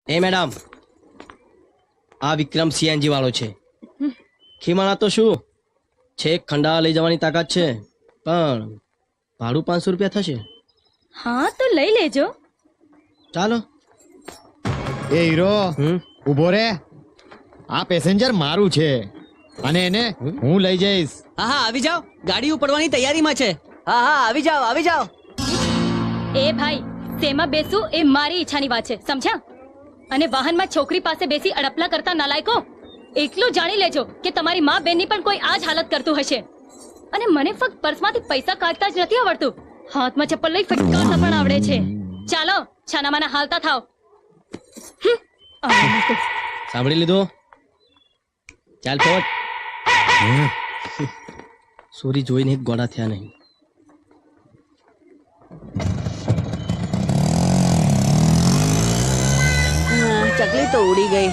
એ madam, આ વિક્રમ CNG વાળો છે. ખીમાણા તો શું છેક ખંડા લઈ જવાની તાકાત છે, પણ ભાડું 500 રૂપિયા થશે. હા તો લઈ લેજો. ચાલો. એ હીરો ઉભો રે. આ પેસેન્જર મારું છે અને એને હું લઈ જઈશ. હા હા આવી જાઓ, ગાડી ઉપડવાની તૈયારીમાં છે. હા હા આવી જાઓ આવી જાઓ. એ ભાઈ, શેમાં બેસું એ મારી ઈચ્છાની વાત છે, સમજ્યા? અને વાહનમાં છોકરી પાસે બેસી અડપલા કરતા નાલાયકો, એટલું જાણી લેજો કે તમારી માં બેનની પણ કોઈ આ જ હાલત કરતું હશે. અને મને ફક્ત પર્સમાંથી પૈસા કાઢતા જ નથી આવડતું, હાથમાં ચપ્પલ લઈ ફટકારતા પણ આવડે છે. ચાલો છાનામાના હાલતા થાવ. સાંભળી લીધું? ચાલ ફોટ. સોરી જોઈને એક ગોળા થયા નહીં. ચકલી તો ઉડી ગઈ.